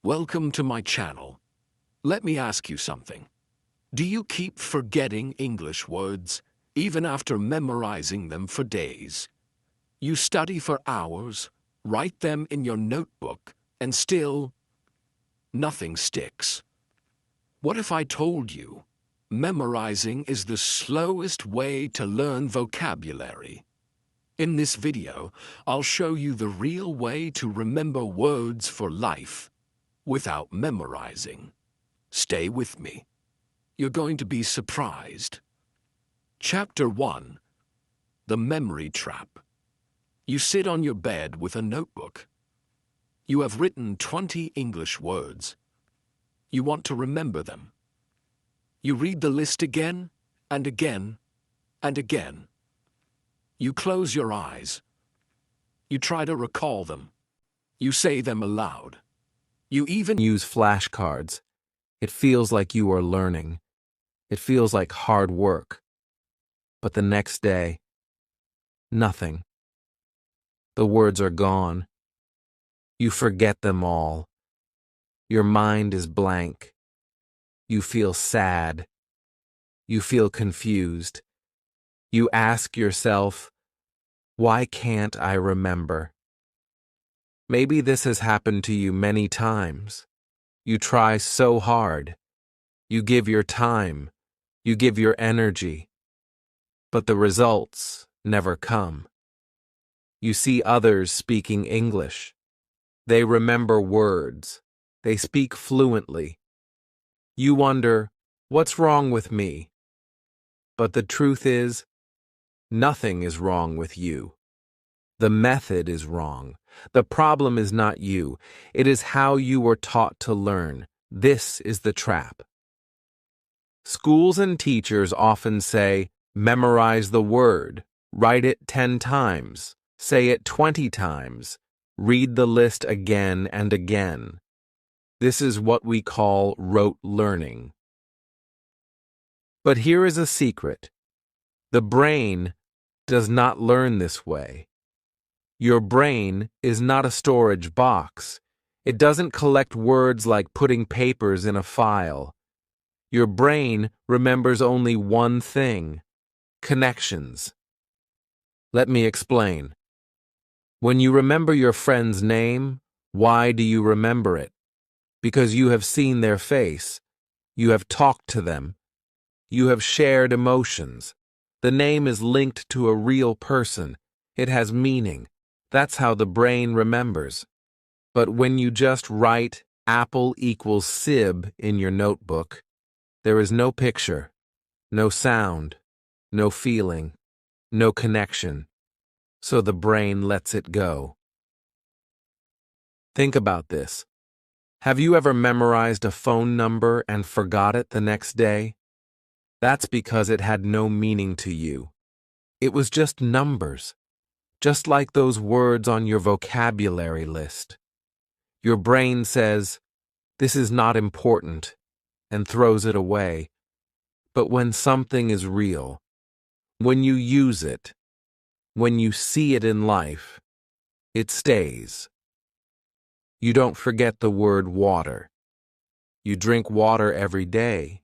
Welcome to my channel. Let me ask you something. Do you keep forgetting English words, even after memorizing them for days? You study for hours, write them in your notebook, and still, nothing sticks. What if I told you, memorizing is the slowest way to learn vocabulary? In this video, I'll show you the real way to remember words for life without memorizing. Stay with me. You're going to be surprised. Chapter 1. The Memory Trap. You sit on your bed with a notebook. You have written 20 English words. You want to remember them. You read the list again and again and again. You close your eyes. You try to recall them. You say them aloud. You even use flashcards. It feels like you are learning. It feels like hard work. But the next day, nothing. The words are gone. You forget them all. Your mind is blank. You feel sad. You feel confused. You ask yourself, why can't I remember? Maybe this has happened to you many times. You try so hard. You give your time. You give your energy. But the results never come. You see others speaking English. They remember words. They speak fluently. You wonder, what's wrong with me? But the truth is, nothing is wrong with you. The method is wrong. The problem is not you. It is how you were taught to learn. This is the trap. Schools and teachers often say, memorize the word, write it 10 times, say it 20 times, read the list again and again. This is what we call rote learning. But here is a secret. The brain does not learn this way. Your brain is not a storage box. It doesn't collect words like putting papers in a file. Your brain remembers only one thing: connections. Let me explain. When you remember your friend's name, why do you remember it? Because you have seen their face. You have talked to them. You have shared emotions. The name is linked to a real person. It has meaning. That's how the brain remembers. But when you just write apple equals sib in your notebook, there is no picture, no sound, no feeling, no connection. So the brain lets it go. Think about this. Have you ever memorized a phone number and forgot it the next day? That's because it had no meaning to you. It was just numbers. Just like those words on your vocabulary list. Your brain says, this is not important, and throws it away. But when something is real, when you use it, when you see it in life, it stays. You don't forget the word water. You drink water every day.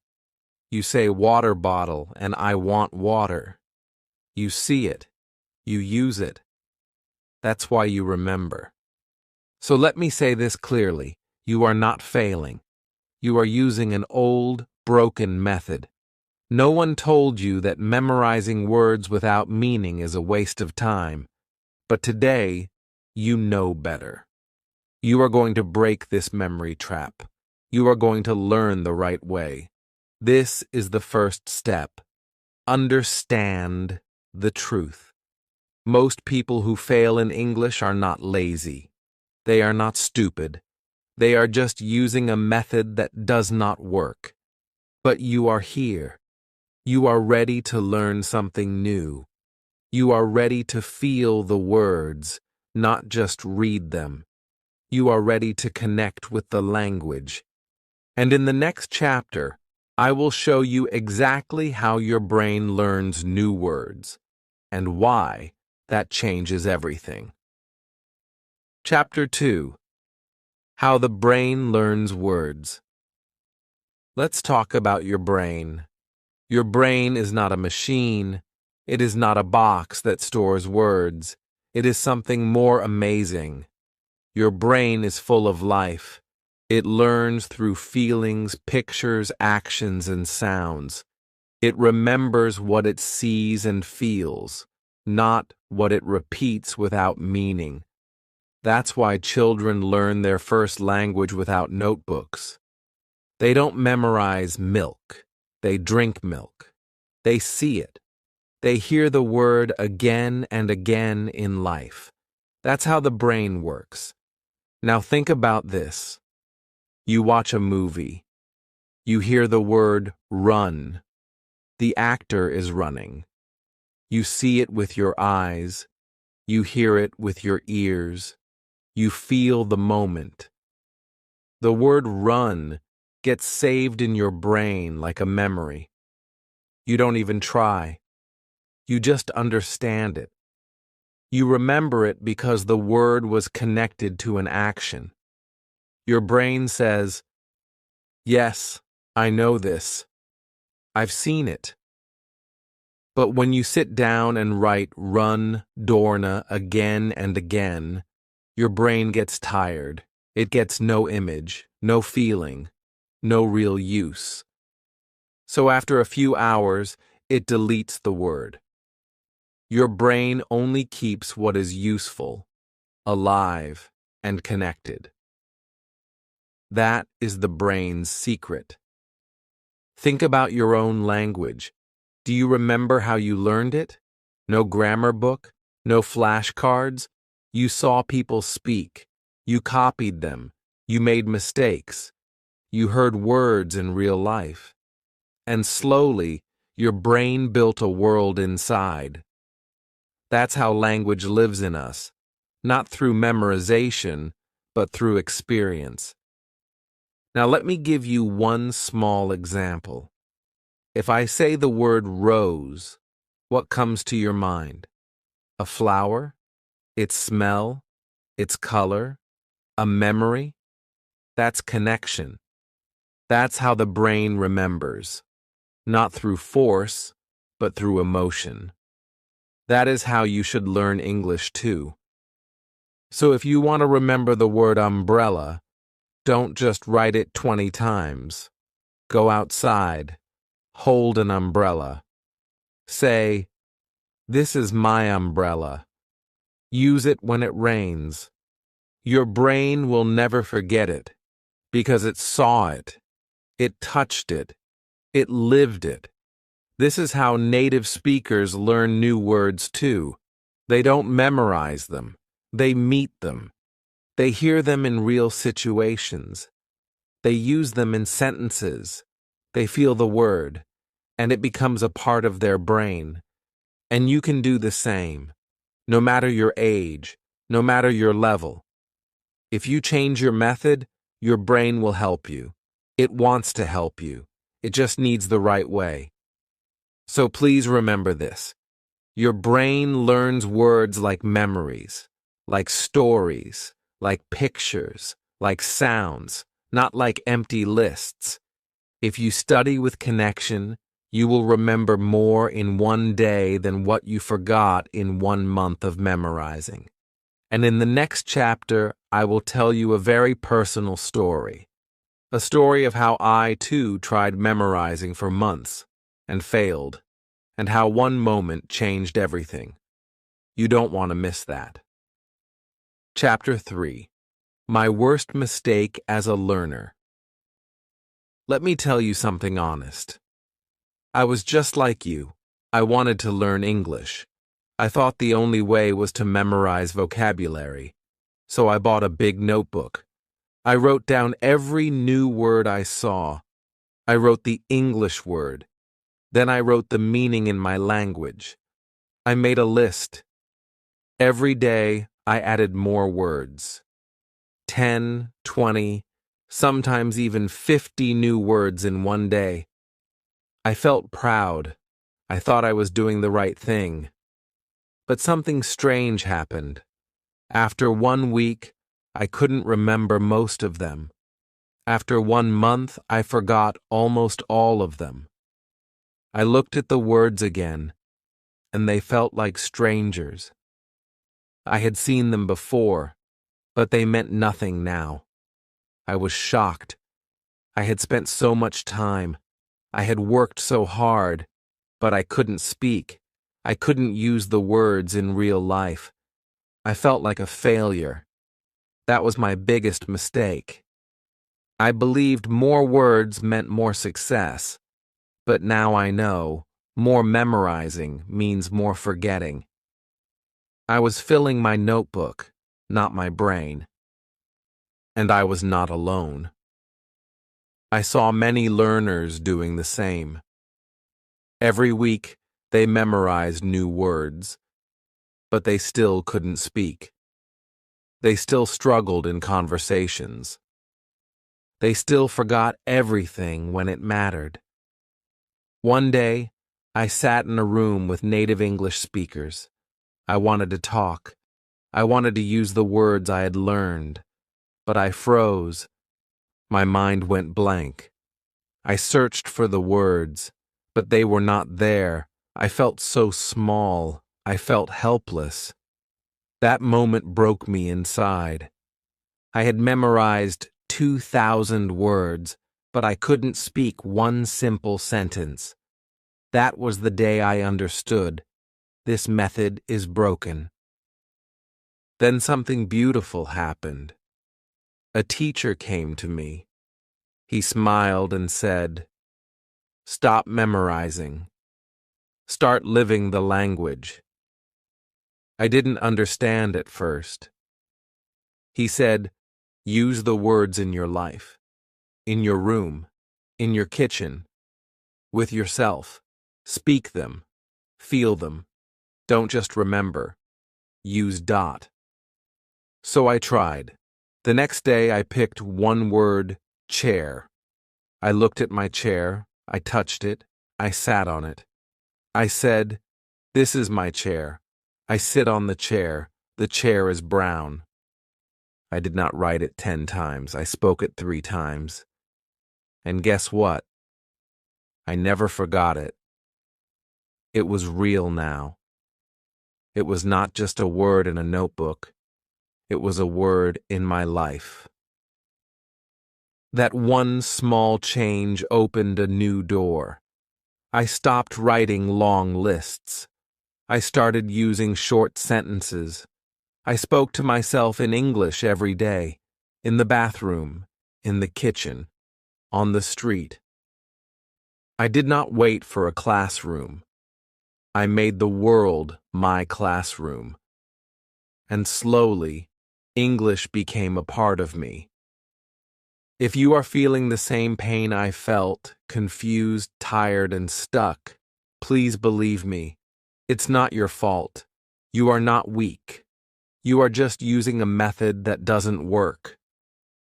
You say water bottle and I want water. You see it. You use it. That's why you remember. So let me say this clearly. You are not failing. You are using an old, broken method. No one told you that memorizing words without meaning is a waste of time. But today, you know better. You are going to break this memory trap. You are going to learn the right way. This is the first step. Understand the truth. Most people who fail in English are not lazy. They are not stupid. They are just using a method that does not work. But you are here. You are ready to learn something new. You are ready to feel the words, not just read them. You are ready to connect with the language. And in the next chapter, I will show you exactly how your brain learns new words and why that changes everything. Chapter 2. How the brain learns words. Let's talk about your brain. Your brain is not a machine. It is not a box that stores words. It is something more amazing. Your brain is full of life. It learns through feelings, pictures, actions, and sounds. It remembers what it sees and feels, not what it repeats without meaning. That's why children learn their first language without notebooks. They don't memorize milk. They drink milk. They see it. They hear the word again and again in life. That's how the brain works. Now think about this. You watch a movie. You hear the word run. The actor is running. You see it with your eyes. You hear it with your ears. You feel the moment. The word run gets saved in your brain like a memory. You don't even try. You just understand it. You remember it because the word was connected to an action. Your brain says, "Yes, I know this. I've seen it." But when you sit down and write run, Dorna again and again, your brain gets tired. It gets no image, no feeling, no real use. So after a few hours, it deletes the word. Your brain only keeps what is useful, alive, and connected. That is the brain's secret. Think about your own language. Do you remember how you learned it? No grammar book? No flashcards? You saw people speak. You copied them. You made mistakes. You heard words in real life. And slowly, your brain built a world inside. That's how language lives in us, not through memorization, but through experience. Now let me give you one small example. If I say the word rose, what comes to your mind? A flower? Its smell? Its color? A memory? That's connection. That's how the brain remembers, not through force, but through emotion. That is how you should learn English too. So if you want to remember the word umbrella, don't just write it 20 times. Go outside. Hold an umbrella. Say, "This is my umbrella." Use it when it rains. Your brain will never forget it because it saw it. It touched it. It lived it. This is how native speakers learn new words too. They don't memorize them. They meet them. They hear them in real situations. They use them in sentences. They feel the word, and it becomes a part of their brain. And you can do the same, no matter your age, no matter your level. If you change your method, your brain will help you. It wants to help you. It just needs the right way. So please remember this. Your brain learns words like memories, like stories, like pictures, like sounds, not like empty lists. If you study with connection, you will remember more in one day than what you forgot in 1 month of memorizing. And in the next chapter, I will tell you a very personal story. A story of how I, too, tried memorizing for months and failed, and how one moment changed everything. You don't want to miss that. Chapter 3. My worst mistake as a learner. Let me tell you something honest. I was just like you. I wanted to learn English. I thought the only way was to memorize vocabulary. So I bought a big notebook. I wrote down every new word I saw. I wrote the English word. Then I wrote the meaning in my language. I made a list. Every day, I added more words. 10, 20, sometimes even 50 new words in one day. I felt proud. I thought I was doing the right thing. But something strange happened. After 1 week, I couldn't remember most of them. After 1 month, I forgot almost all of them. I looked at the words again, and they felt like strangers. I had seen them before, but they meant nothing now. I was shocked. I had spent so much time. I had worked so hard, but I couldn't speak. I couldn't use the words in real life. I felt like a failure. That was my biggest mistake. I believed more words meant more success, but now I know more memorizing means more forgetting. I was filling my notebook, not my brain. And I was not alone. I saw many learners doing the same. Every week, they memorized new words, but they still couldn't speak. They still struggled in conversations. They still forgot everything when it mattered. One day, I sat in a room with native English speakers. I wanted to talk. I wanted to use the words I had learned, but I froze. My mind went blank. I searched for the words, but they were not there. I felt so small. I felt helpless. That moment broke me inside. I had memorized 2,000 words, but I couldn't speak one simple sentence. That was the day I understood. This method is broken. Then something beautiful happened. A teacher came to me. He smiled and said, "Stop memorizing. Start living the language." I didn't understand at first. He said, "Use the words in your life, in your room, in your kitchen, with yourself. Speak them, feel them. Don't just remember. Use dot." So I tried. The next day I picked one word, chair. I looked at my chair, I touched it, I sat on it. I said, "This is my chair. I sit on the chair is brown." I did not write it 10 times, I spoke it 3 times. And guess what? I never forgot it. It was real now. It was not just a word in a notebook. It was a word in my life. That one small change opened a new door. I stopped writing long lists. I started using short sentences. I spoke to myself in English every day, in the bathroom, in the kitchen, on the street. I did not wait for a classroom. I made the world my classroom. And slowly, English became a part of me. If you are feeling the same pain I felt, confused, tired, and stuck, please believe me, it's not your fault. You are not weak. You are just using a method that doesn't work.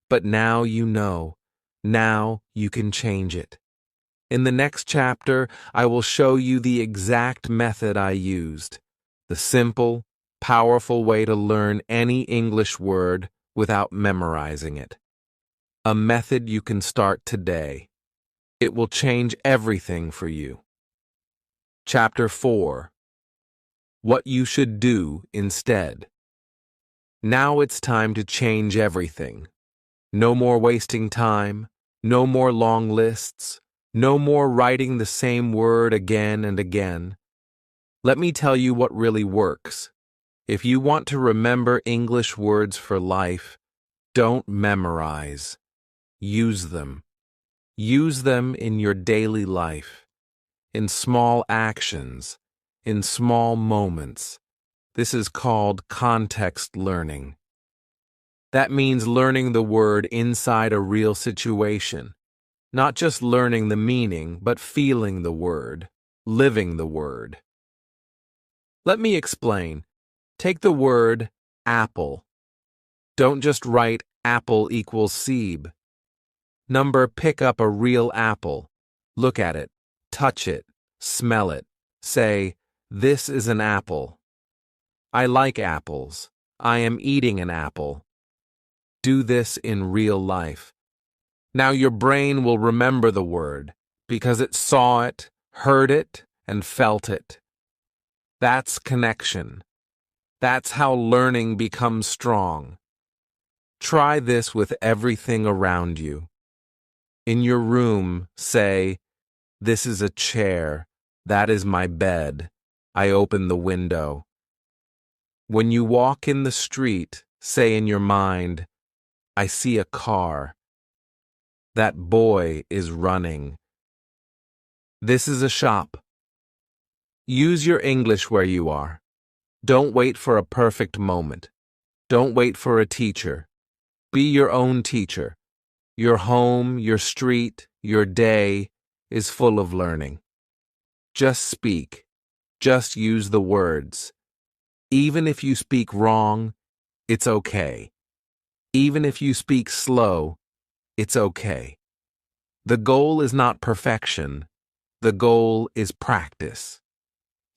But now you know. Now you can change it. In the next chapter, I will show you the exact method I used. The simple, powerful way to learn any English word without memorizing it. A method you can start today. It will change everything for you. Chapter 4. What you should do instead. Now it's time to change everything. No more wasting time, no more long lists, no more writing the same word again and again. Let me tell you what really works. If you want to remember English words for life, don't memorize. Use them. Use them in your daily life, in small actions, in small moments. This is called context learning. That means learning the word inside a real situation, not just learning the meaning, but feeling the word, living the word. Let me explain. Take the word apple. Don't just write apple equals Sebe. Pick up a real apple. Look at it, touch it, smell it. Say, "This is an apple." I like apples. I am eating an apple. Do this in real life. Now your brain will remember the word because it saw it, heard it, and felt it. That's connection. That's how learning becomes strong. Try this with everything around you. In your room, say, "This is a chair. That is my bed. I open the window." When you walk in the street, say in your mind, "I see a car. That boy is running. This is a shop." Use your English where you are. Don't wait for a perfect moment. Don't wait for a teacher. Be your own teacher. Your home, your street, your day is full of learning. Just speak. Just use the words. Even if you speak wrong, it's okay. Even if you speak slow, it's okay. The goal is not perfection. The goal is practice.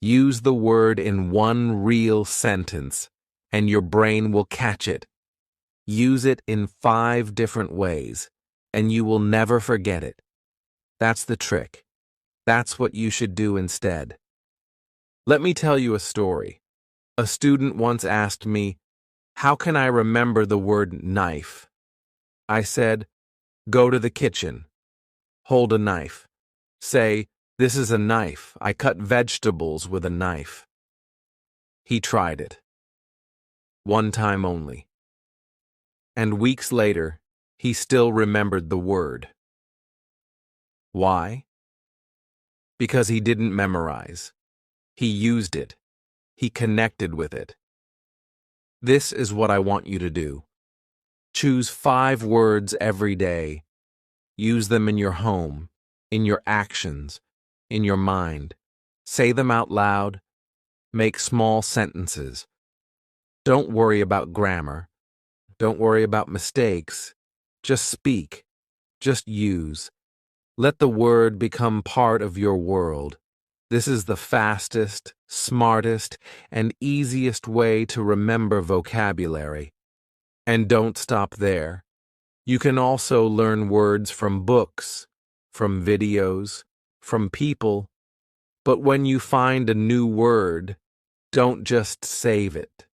Use the word in one real sentence, and your brain will catch it. Use it in 5 different ways, and you will never forget it. That's the trick. That's what you should do instead. Let me tell you a story. A student once asked me, "How can I remember the word knife?" I said, "Go to the kitchen. Hold a knife. Say, 'This is a knife. I cut vegetables with a knife.'" He tried it. One time only. And weeks later, he still remembered the word. Why? Because he didn't memorize. He used it. He connected with it. This is what I want you to do. Choose 5 words every day. Use them in your home, in your actions, in your mind. Say them out loud. Make small sentences. Don't worry about grammar. Don't worry about mistakes. Just speak. Just use. Let the word become part of your world. This is the fastest, smartest, and easiest way to remember vocabulary. And don't stop there. You can also learn words from books, from videos, from people. But when you find a new word, don't just save it.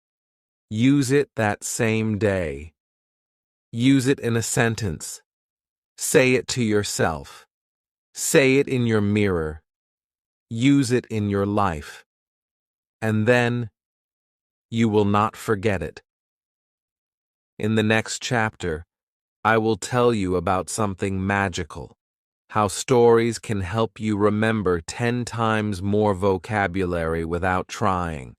Use it that same day. Use it in a sentence. Say it to yourself. Say it in your mirror. Use it in your life. And then you will not forget it. In the next chapter, I will tell you about something magical, how stories can help you remember 10 times more vocabulary without trying.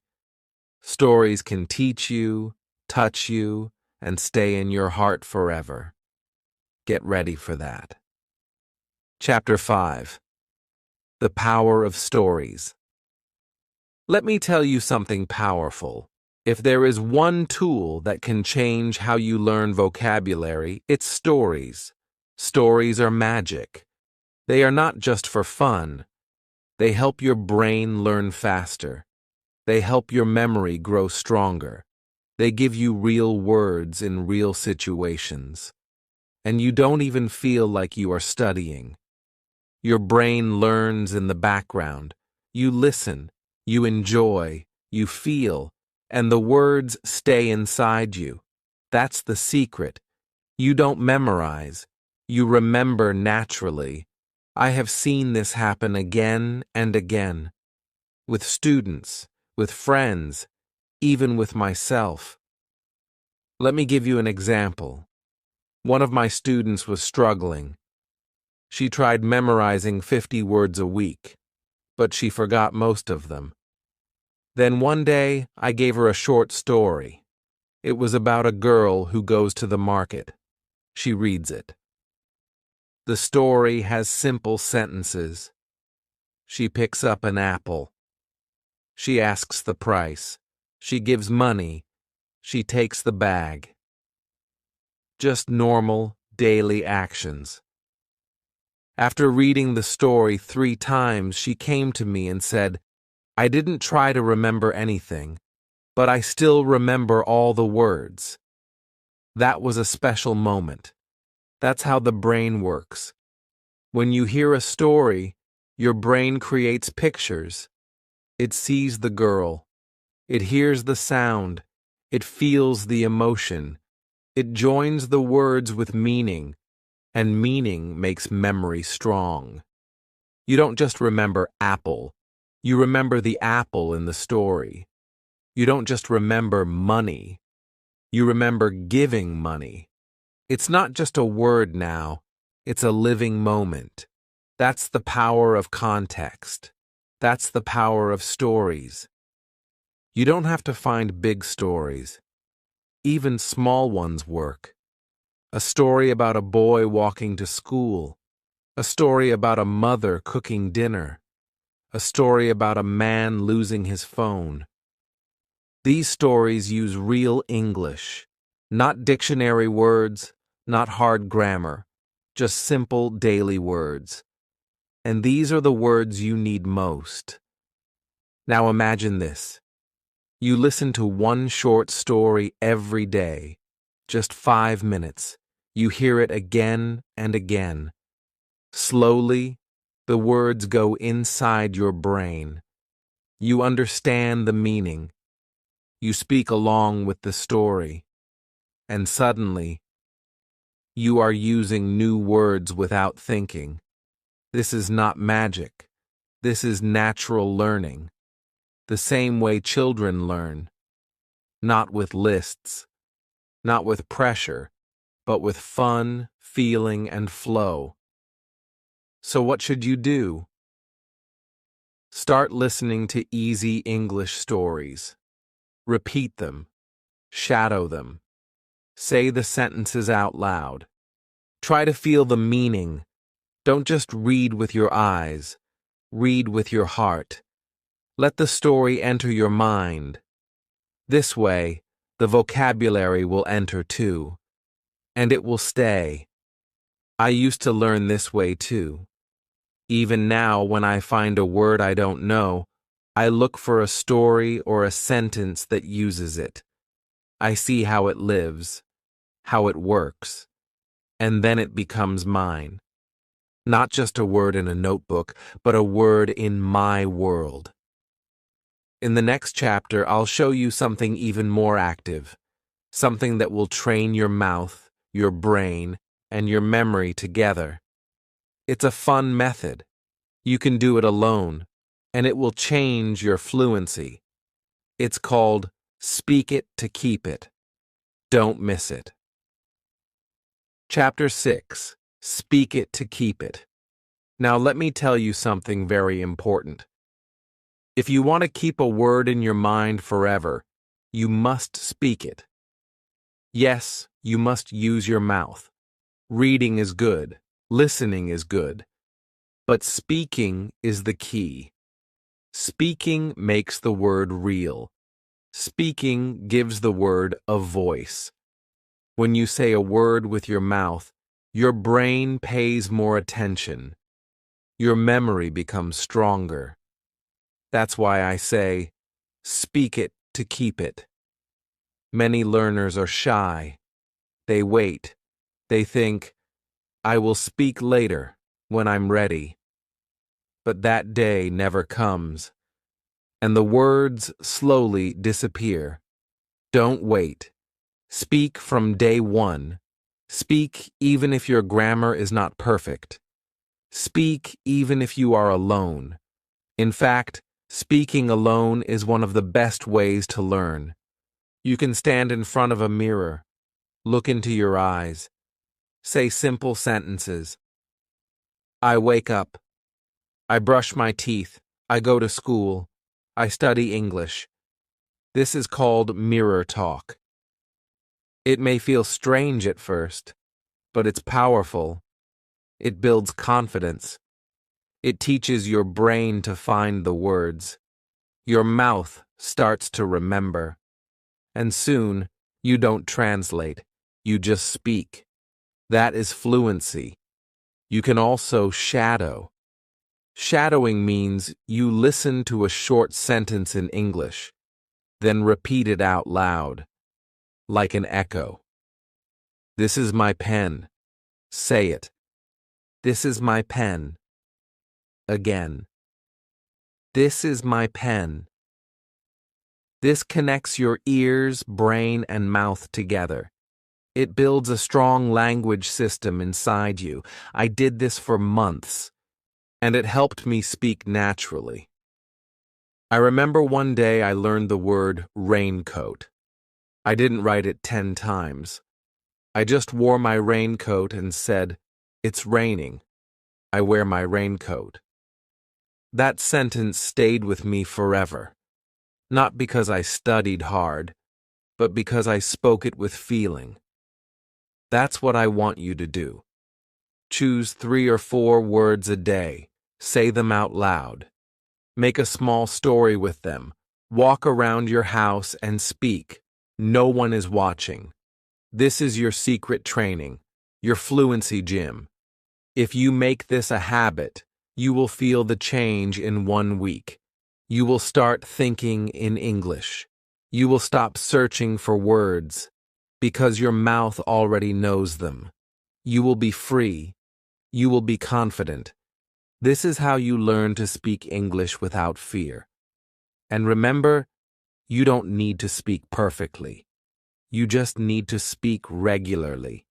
Stories can teach you, touch you, and stay in your heart forever. Get ready for that. Chapter 5. The Power of Stories. Let me tell you something powerful. If there is one tool that can change how you learn vocabulary, it's stories. Stories are magic. They are not just for fun. They help your brain learn faster. They help your memory grow stronger. They give you real words in real situations. And you don't even feel like you are studying. Your brain learns in the background. You listen, you enjoy, you feel, and the words stay inside you. That's the secret. You don't memorize. You remember naturally. I have seen this happen again and again. With students, with friends, even with myself. Let me give you an example. One of my students was struggling. She tried memorizing 50 words a week, but she forgot most of them. Then one day, I gave her a short story. It was about a girl who goes to the market. She reads it. The story has simple sentences. She picks up an apple. She asks the price. She gives money. She takes the bag. Just normal, daily actions. After reading the story 3 times, she came to me and said, "I didn't try to remember anything, but I still remember all the words." That was a special moment. That's how the brain works. When you hear a story, your brain creates pictures. It sees the girl. It hears the sound. It feels the emotion. It joins the words with meaning, and meaning makes memory strong. You don't just remember apple. You remember the apple in the story. You don't just remember money. You remember giving money. It's not just a word now. It's a living moment. That's the power of context. That's the power of stories. You don't have to find big stories. Even small ones work. A story about a boy walking to school. A story about a mother cooking dinner. A story about a man losing his phone. These stories use real English, not dictionary words, not hard grammar, just simple daily words. And these are the words you need most. Now imagine this. You listen to one short story every day, just 5 minutes. You hear it again and again. Slowly, the words go inside your brain. You understand the meaning. You speak along with the story. And suddenly, you are using new words without thinking. This is not magic. This is natural learning. The same way children learn. Not with lists. Not with pressure, but with fun, feeling, and flow. So what should you do? Start listening to easy English stories. Repeat them. Shadow them. Say the sentences out loud. Try to feel the meaning. Don't just read with your eyes. Read with your heart. Let the story enter your mind. This way, the vocabulary will enter too. And it will stay. I used to learn this way too. Even now, when I find a word I don't know, I look for a story or a sentence that uses it. I see how it lives, how it works, and then it becomes mine. Not just a word in a notebook, but a word in my world. In the next chapter, I'll show you something even more active, something that will train your mouth, your brain, and your memory together. It's a fun method. You can do it alone, and it will change your fluency. It's called Speak It to Keep It. Don't miss it. Chapter 6. Speak It to Keep It. Now let me tell you something very important. If you want to keep a word in your mind forever, you must speak it. Yes, you must use your mouth. Reading is good. Listening is good. But speaking is the key. Speaking makes the word real. Speaking gives the word a voice. When you say a word with your mouth, your brain pays more attention. Your memory becomes stronger. That's why I say, speak it to keep it. Many learners are shy. They wait. They think, I will speak later, when I'm ready. But that day never comes, and the words slowly disappear. Don't wait. Speak from day one. Speak even if your grammar is not perfect. Speak even if you are alone. In fact, speaking alone is one of the best ways to learn. You can stand in front of a mirror, look into your eyes, say simple sentences. I wake up. I brush my teeth. I go to school. I study English. This is called mirror talk. It may feel strange at first, but it's powerful. It builds confidence. It teaches your brain to find the words. Your mouth starts to remember. And soon, you don't translate. You just speak. That is fluency. You can also shadow. Shadowing means you listen to a short sentence in English, then repeat it out loud, like an echo. This is my pen. Say it. This is my pen. Again. This is my pen. This connects your ears, brain, and mouth together. It builds a strong language system inside you. I did this for months, and it helped me speak naturally. I remember one day I learned the word raincoat. I didn't write it 10 times. I just wore my raincoat and said, "It's raining. I wear my raincoat." That sentence stayed with me forever. Not because I studied hard, but because I spoke it with feeling. That's what I want you to do. Choose 3 or 4 words a day. Say them out loud. Make a small story with them. Walk around your house and speak. No one is watching. This is your secret training, your fluency gym. If you make this a habit, you will feel the change in 1 week. You will start thinking in English. You will stop searching for words because your mouth already knows them. You will be free. You will be confident. This is how you learn to speak English without fear. And remember, you don't need to speak perfectly. You just need to speak regularly.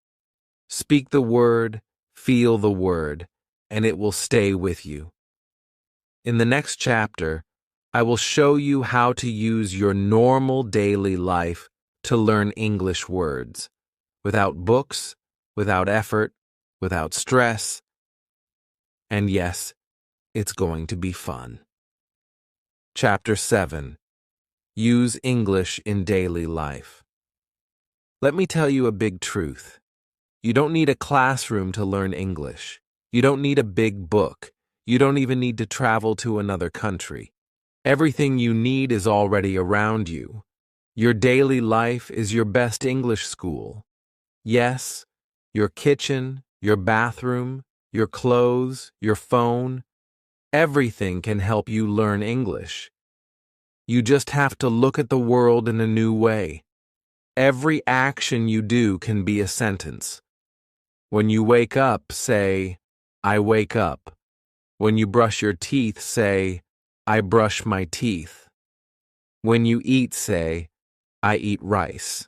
Speak the word, feel the word, and it will stay with you. In the next chapter, I will show you how to use your normal daily life to learn English words, without books, without effort, without stress. And yes, it's going to be fun. Chapter 7. Use English in daily life. Let me tell you a big truth. You don't need a classroom to learn English. You don't need a big book. You don't even need to travel to another country. Everything you need is already around you. Your daily life is your best English school. Yes, your kitchen, your bathroom, your clothes, your phone, everything can help you learn English. You just have to look at the world in a new way. Every action you do can be a sentence. When you wake up, say, "I wake up." When you brush your teeth, say, "I brush my teeth." When you eat, say, "I eat rice."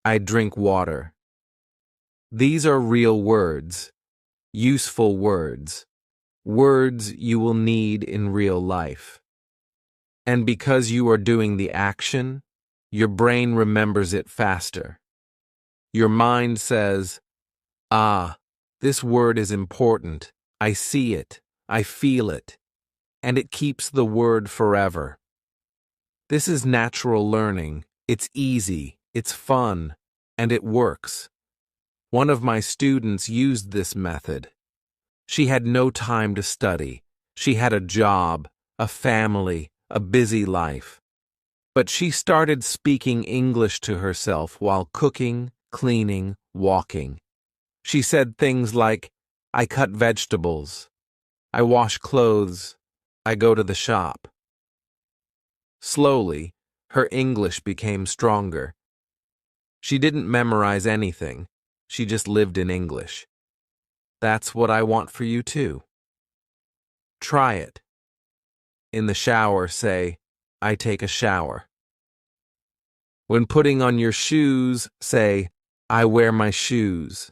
"I drink water." These are real words, useful words, words you will need in real life. And because you are doing the action, your brain remembers it faster. Your mind says, "Ah, this word is important. I see it. I feel it." And it keeps the word forever. This is natural learning. It's easy, it's fun, and it works. One of my students used this method. She had no time to study. She had a job, a family, a busy life. But she started speaking English to herself while cooking, cleaning, walking. She said things like, "I cut vegetables. I wash clothes. I go to the shop." Slowly, her English became stronger. She didn't memorize anything. She just lived in English. That's what I want for you too. Try it. In the shower, say, "I take a shower." When putting on your shoes, say, "I wear my shoes."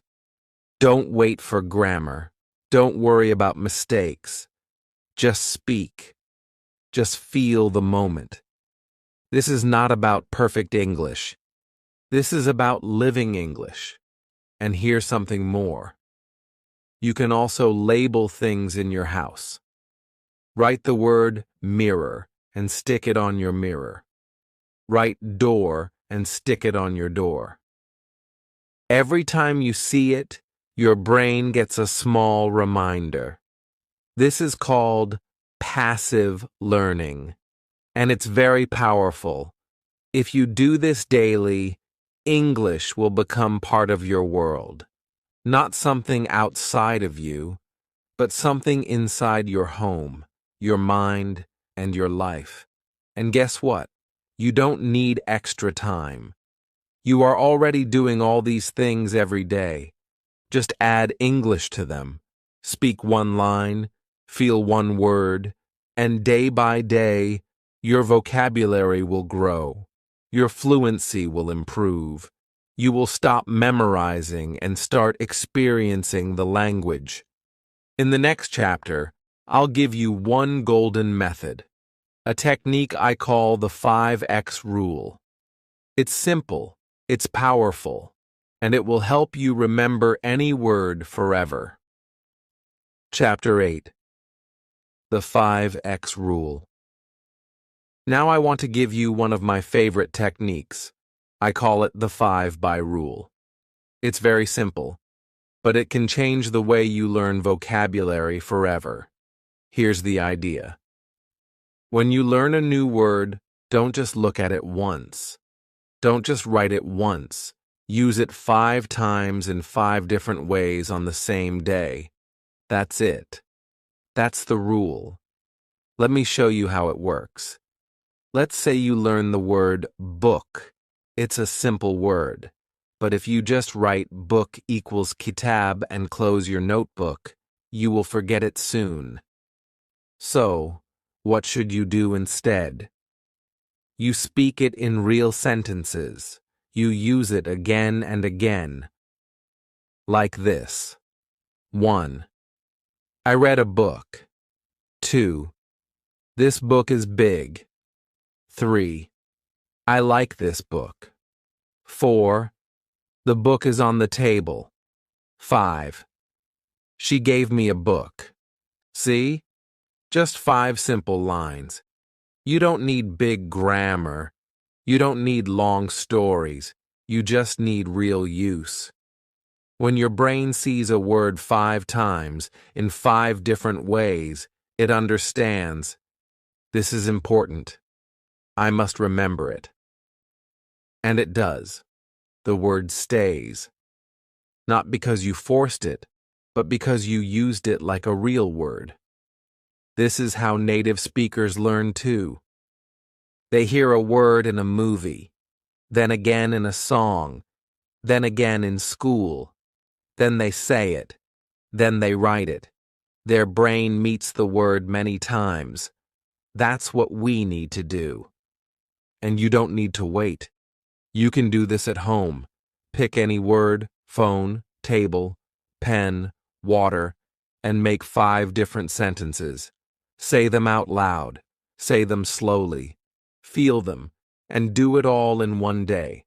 Don't wait for grammar. Don't worry about mistakes. Just speak. Just feel the moment. This is not about perfect English. This is about living English. And here's something more. You can also label things in your house. Write the word mirror and stick it on your mirror. Write door and stick it on your door. Every time you see it, your brain gets a small reminder. This is called passive learning, and it's very powerful. If you do this daily, English will become part of your world. Not something outside of you, but something inside your home, your mind, and your life. And guess what? You don't need extra time. You are already doing all these things every day. Just add English to them. Speak one line, feel one word, and day by day, your vocabulary will grow. Your fluency will improve. You will stop memorizing and start experiencing the language. In the next chapter, I'll give you one golden method, a technique I call the 5x rule. It's simple, it's powerful, and it will help you remember any word forever. Chapter 8. The 5x rule. Now I want to give you one of my favorite techniques. I call it the 5 by rule. It's very simple, but it can change the way you learn vocabulary forever. Here's the idea. When you learn a new word, don't just look at it once. Don't just write it once. Use it 5 times in 5 different ways on the same day. That's it. That's the rule. Let me show you how it works. Let's say you learn the word book. It's a simple word. But if you just write book equals kitab and close your notebook, you will forget it soon. So, what should you do instead? You speak it in real sentences. You use it again and again. Like this. 1. I read a book. 2. This book is big. 3. I like this book. 4. The book is on the table. 5. She gave me a book. See? Just 5 simple lines. You don't need big grammar. You don't need long stories. You just need real use. When your brain sees a word 5 times in 5 different ways, it understands. This is important. I must remember it. And it does. The word stays. Not because you forced it, but because you used it like a real word. This is how native speakers learn too. They hear a word in a movie, then again in a song, then again in school. Then they say it. Then they write it. Their brain meets the word many times. That's what we need to do. And you don't need to wait. You can do this at home. Pick any word, phone, table, pen, water, and make 5 different sentences. Say them out loud. Say them slowly. Feel them, and do it all in one day.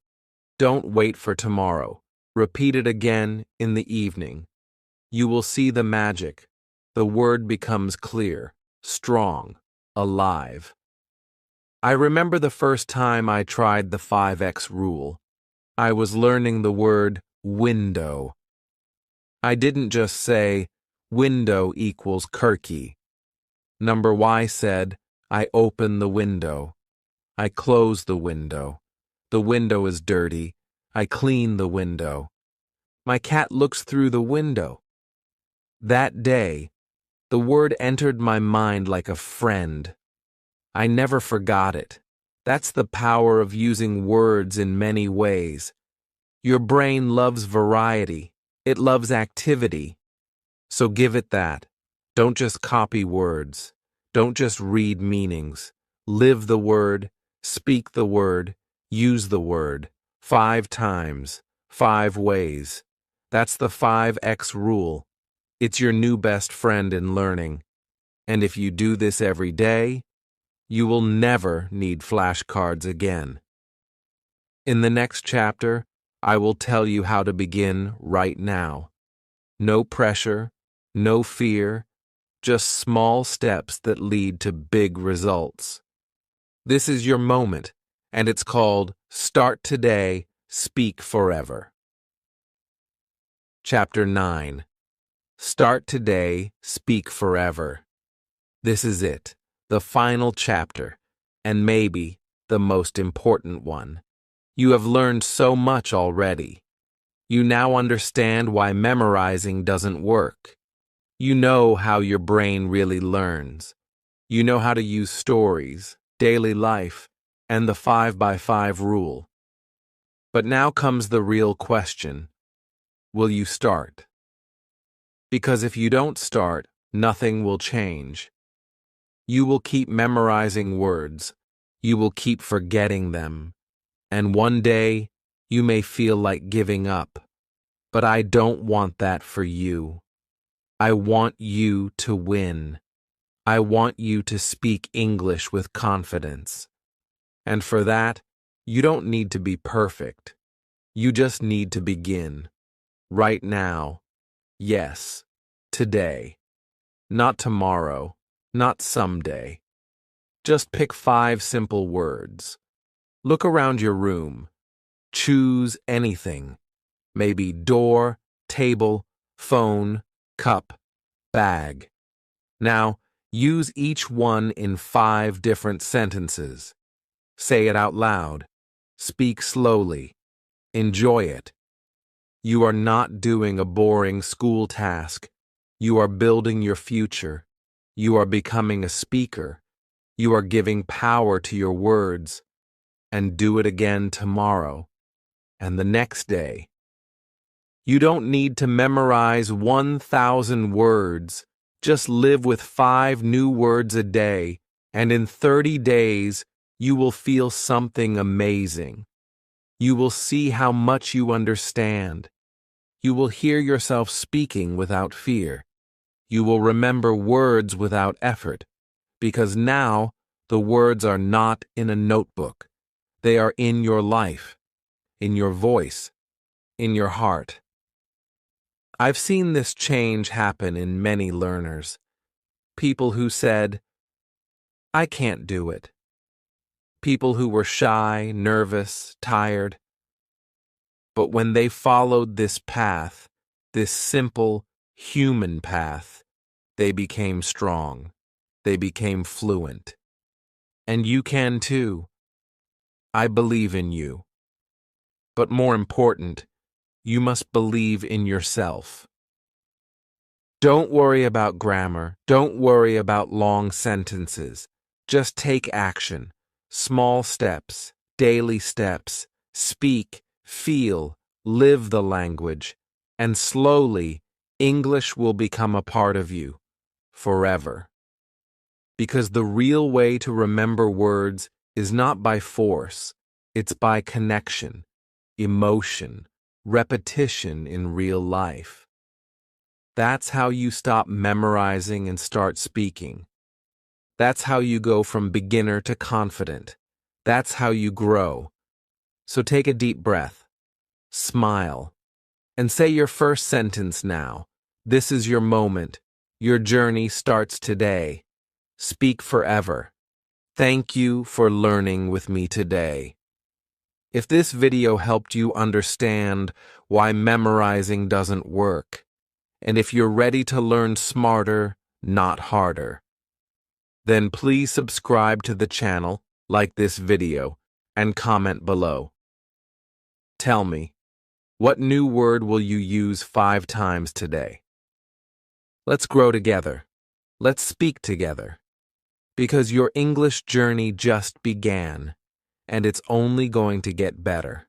Don't wait for tomorrow. Repeat it again in the evening. You will see the magic. The word becomes clear, strong, alive. I remember the first time I tried the 5x rule. I was learning the word window. I didn't just say, window equals Kirky. Number Y said, I open the window. I close the window. The window is dirty. I clean the window. My cat looks through the window. That day, the word entered my mind like a friend. I never forgot it. That's the power of using words in many ways. Your brain loves variety. It loves activity. So give it that. Don't just copy words. Don't just read meanings. Live the word, speak the word, use the word. 5 times, 5 ways. That's the 5x rule. It's your new best friend in learning. And if you do this every day, you will never need flashcards again. In the next chapter, I will tell you how to begin right now. No pressure, no fear, just small steps that lead to big results. This is your moment, and it's called Start Today, Speak Forever. Chapter 9. Start Today, Speak Forever. This is it, the final chapter, and maybe the most important one. You have learned so much already. You now understand why memorizing doesn't work. You know how your brain really learns. You know how to use stories, daily life, and the 5 by 5 rule. But now comes the real question. Will you start? Because if you don't start, nothing will change. You will keep memorizing words. You will keep forgetting them. And one day, you may feel like giving up. But I don't want that for you. I want you to win. I want you to speak English with confidence. And for that, you don't need to be perfect. You just need to begin. Right now. Yes. Today. Not tomorrow. Not someday. Just pick 5 simple words. Look around your room. Choose anything. Maybe door, table, phone, cup, bag. Now, use each one in 5 different sentences. Say it out loud. Speak slowly. Enjoy it. You are not doing a boring school task. You are building your future. You are becoming a speaker. You are giving power to your words. And do it again tomorrow. And the next day. You don't need to memorize 1,000 words. Just live with 5 new words a day, and in 30 days, you will feel something amazing. You will see how much you understand. You will hear yourself speaking without fear. You will remember words without effort, because now the words are not in a notebook. They are in your life, in your voice, in your heart. I've seen this change happen in many learners. People who said, I can't do it. People who were shy, nervous, tired. But when they followed this path, this simple, human path, they became strong. They became fluent. And you can too. I believe in you. But more important, you must believe in yourself. Don't worry about grammar. Don't worry about long sentences. Just take action. Small steps, daily steps. Speak, feel, live the language. And slowly, English will become a part of you. Forever. Because the real way to remember words is not by force. It's by connection, emotion, repetition in real life. That's how you stop memorizing and start speaking. That's how you go from beginner to confident. That's how you grow. So take a deep breath, smile, and say your first sentence now. This is your moment. Your journey starts today. Speak forever. Thank you for learning with me today. If this video helped you understand why memorizing doesn't work, and if you're ready to learn smarter, not harder, then please subscribe to the channel, like this video, and comment below. Tell me, what new word will you use 5 times today? Let's grow together. Let's speak together. Because your English journey just began, and it's only going to get better.